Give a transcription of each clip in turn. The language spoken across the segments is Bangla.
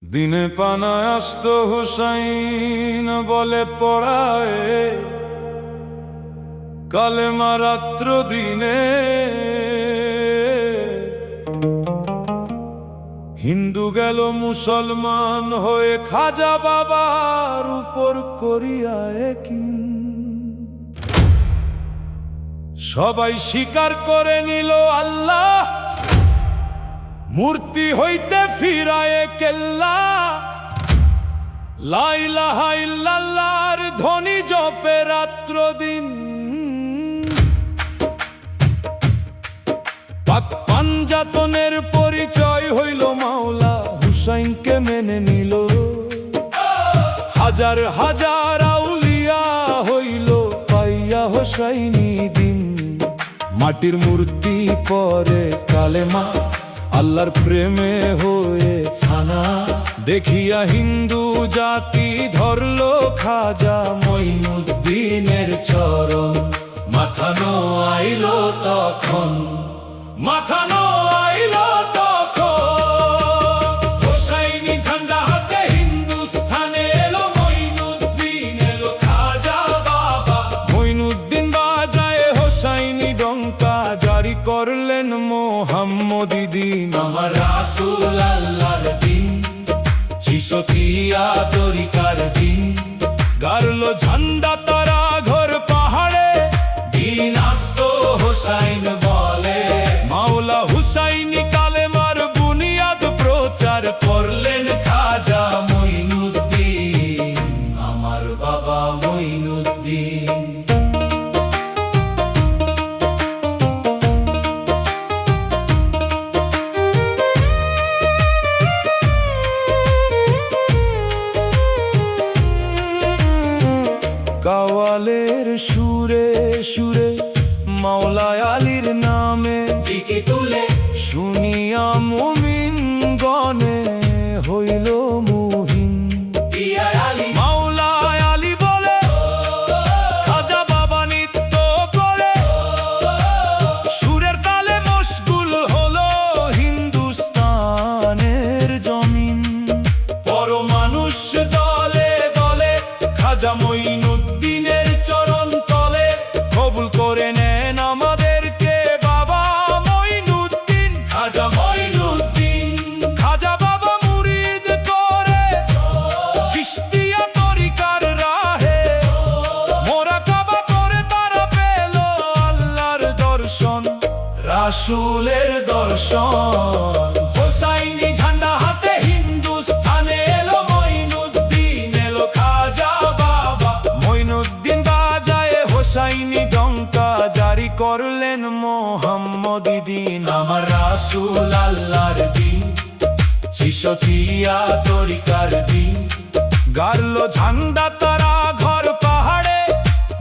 দিনে পানায় আসত হুসাইন বলে পড়ায়, কালেমা রাত্র দিনে। হিন্দু গেল মুসলমান হয়ে, খাজা বাবার উপর করিয়া একিন। সবাই স্বীকার করে নিল আল্লাহ, মূর্তি হইতে ফিরায়ে কেল্লা। লা ইলাহা ইল্লাল্লাহর ধ্বনি জপে রাত্র দিন। পাক পাঞ্জাতনের পরিচয় হইল, মাওলা হুসাইনকে মেনে নিল। হাজার হাজার আউলিয়া হইল পাইয়া হোসাইনি দিন। মাটির মূর্তি পরে কালেমা, আল্লাহর প্রেমে হয়ে ফানা। দেখিয়া হিন্দু জাতি ধরল খাজা মঈনুদ্দিনের চরণ। মাথা নোয়াইল তখন, মাথা নোয়াইল তখন। হোসাইনি ঝান্ডা হাতে হিন্দুস্থানে এলো, মঈনুদ্দিন এলো খাজা বাবা। মঈনুদ্দিন বাজায় হোসাইনি ডঙ্কা, জারি করলেন মোহাম্মদী দিন। আমার রাসূল আল্লাহর দিন, চিশতিয়া তরিকার দিন। গাড়লো ঝান্ডা তারা ঘর পাহাড়ে, দিন আসতো হোসাইন বলে। মাওলা হুসাইনি কালেমার বুনিয়াদ প্রচার করলেন খাজা মঈনুদ্দিন, আমার বাবা মঈনুদ্দিন। কাওয়ালের সুরে সুরে মাওলা আলীর নামে জিকি তুলে, শুনিয়া মুমিন গণে হইল মুহিন। মাওলা আলী বলে খাজা বাবা নৃত্য করে, সুরের তালে মশগুল হলো হিন্দুস্তানের জমিন। বড় মানুষ দলে দলে খাজা মঈনুদ্দিনের চরণ তলে। কবুল করে নেন আমাদেরকে বাবা মঈনুদ্দিন, খাজা মঈনুদ্দিন। খাজা বাবা মুরিদ করে চিশতিয়া তরিকার রাহে, মোরাকাবা করে তারা পেল আল্লাহর দর্শন, রাসূলের দর্শন। হোসাইনি ঝান্ডা হাতে হিন্দুস্থানে এলো, মঈনুদ্দিন এলো খাজা বাবা। মঈনুদ্দিন বাজায় হোসাইনি ডঙ্কা, জারি করলেন মোহাম্মদী দিন। আমার রাসূল আল্লাহর দিন, চিশতিয়া তরিকার দিন। গাড়লো ঝান্ডা তারা ঘর পাহাড়ে,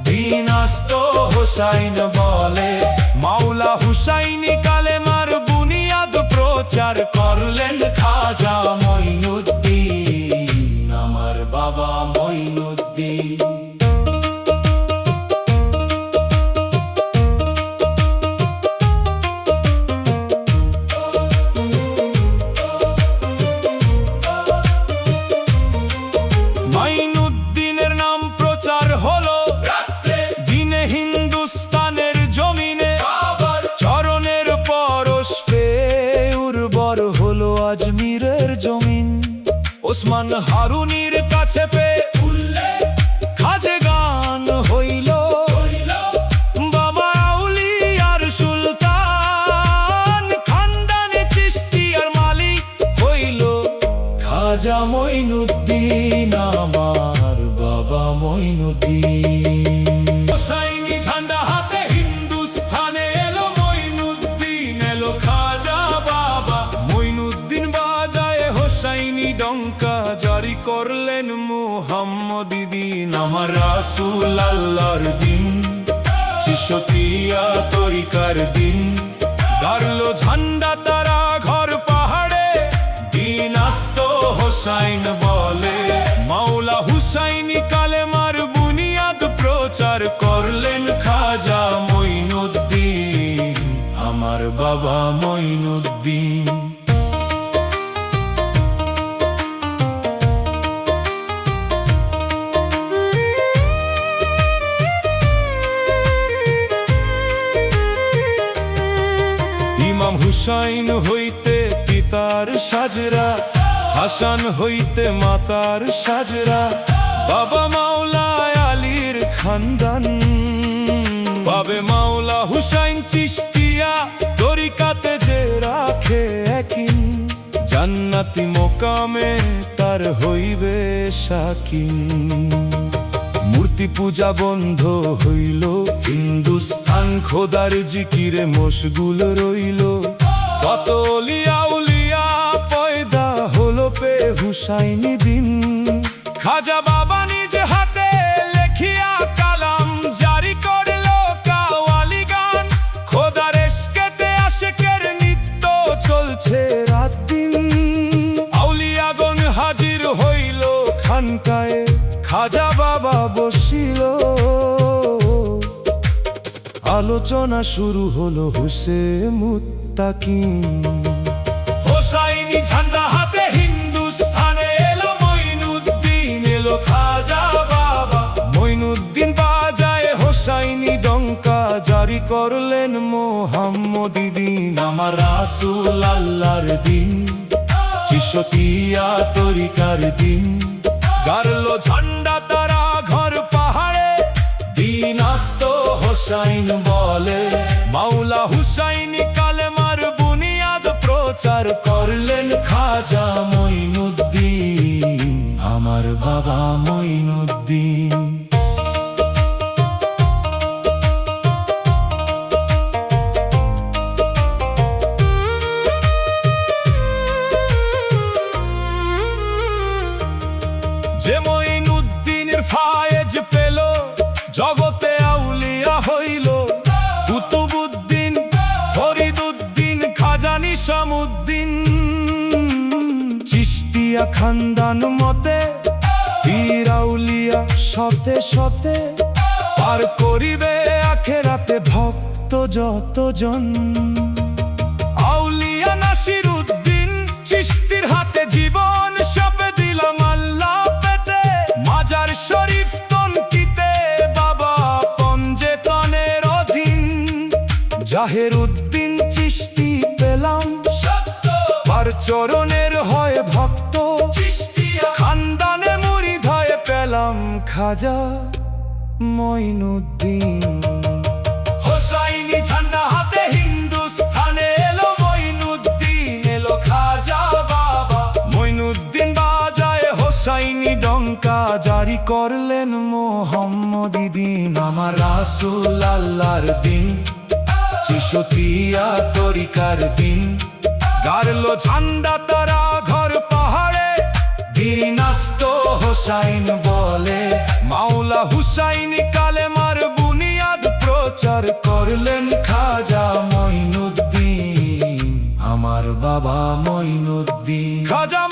দিন আসতো হোসাইন বলে। মাওলা হুসাইনি কালেমার বুনিয়াদ প্রচার করলেন খাজা মঈনুদ্দিন, আমার বাবা মঈনুদ্দিন। মঈনুদ্দিনের নাম প্রচার হলো রাত্রে দিনে হিন্দুস্তানের জমিনে। চরণের পরশ পেয়ে উর্বর হলো আজমিরের জমিন। ওসমান হারুনির কাছে পেয়ে খাজে গান হইল, বাবা আউলিয়ার সুলতান। খানদানে চিশতিয়ার মালিক হইল খাজা মঈনুদ্দিন, আমার বাবা মঈনুদ্দিন। হোসাইনি ঝান্ডা হাতে হিন্দুস্থানে এলো, মঈনুদ্দিন এলো খাজা বাবা। মঈনুদ্দিন বাজায় হোসাইনি ডঙ্কা, জারি করলেন মুহাম্মদী দিন। আমার রাসূল আল্লাহর দিন, চিশতিয়া তরিকার দিন। গাড়লো ঝান্ডা তারা ঘর পাহাড়ে, দিন আসতো হোসাইন বলে। মাওলা হুসাইনি কালেমার বুনিয়াদ প্রচার করলেন খাজা মঈনুদ্দিন, আমার বাবা মঈনুদ্দিন। হুসাইন হইতে পিতার সাজরা, হাসান হইতে মাতার সাজরা, বাবা মাওলা আলীর খানদান। বাবে মাওলা হুসাইন চিশতিয়া তরিকাতে যে রাখে একিন, জান্নাতি মোকামে তার হইবে সাকিন। মূর্তি পূজা বন্ধ হইল, হিন্দুস্তান খোদার জিকিরে মশগুল রইল। কত অলিয়া উলিয়া পয়দা হলো পে হুসাইনি দিন। খাজা বাবা নিজ হাতে লেখিয়া কালাম জারি করলো কাওয়ালি গান। খোদার এশকেতে আশেকের নিত্য চলছে রাত দিন। আউলিয়াগণ হাজির হইল খানকায়ে, খাজা বাবা বসিল। আলোচনা শুরু হলো হুসে মুত্তাকিন। হোসাইনি ঝান্ডা হাতে হিন্দুস্থানে এলো মঈনুদ্দিন, এলো খাজা বাবা। মঈনুদ্দিন বাজায় হোসাইনি ডঙ্কা, জারি করলেন মোহাম্মদী দিন। আমার রাসূল আল্লাহর দিন, চিশতিয়া তরিকার দিন। গারলো ঝান্ডা তারা ঘর পাহাড়ে, দিন আস্ত হোসাইন বলে। মাওলা হুসাইনি কালেমার বুনিয়াদ প্রচার করলেন খাজা মঈনুদ্দিন, আমার বাবা মঈনুদ্দিন। যে মঈনুদ্দিনের ফায়েজ পেল, জগতে আউলিয়া হইল। কুতুবউদ্দিন, ফরিদউদ্দিন, খাজা নিশামউদ্দিন। চিশতিয়া খানদান মতে পীর আউলিয়া শতে শতে, পার করিবে আখেরাতে ভক্ত যতজন। আউলিয়া নাসিরউদ্দিন চিশতির হাতে জীবন সঁপে দিলাম আল্লাহ পেতে। মাজার শরীফ তনকিতে বাবা পঞ্জেতনের অধীন। জাহেরউদ্দিন চিশতি পেলাম সত্য, পার চরণের হয় ভক্ত। চিশতিয়া খানদানে মুরিদ হয়ে পেলাম খাজা মঈনুদ্দিন। হোসাইনি ঝান্ডা হাতে হিন্দুস্থানে এলো মঈনুদ্দিন, এলো খাজা বাবা। মঈনুদ্দিন বাজায় হোসাইনি ডঙ্কা, জারি করলেন মোহাম্মদী দিন। আমার রাসূল আল্লাহর দিন, চিশতিয়া তরিকার দিন। গারলো ঝান্ডা তারা ঘর পাহাড়ে, দিন আস্ত হোসাইন বলে। মাওলা হুসাইনি কালেমার বুনিয়াদ প্রচার করলেন খাজা মঈনুদ্দিন, আমার বাবা মঈনুদ্দিন। খাজা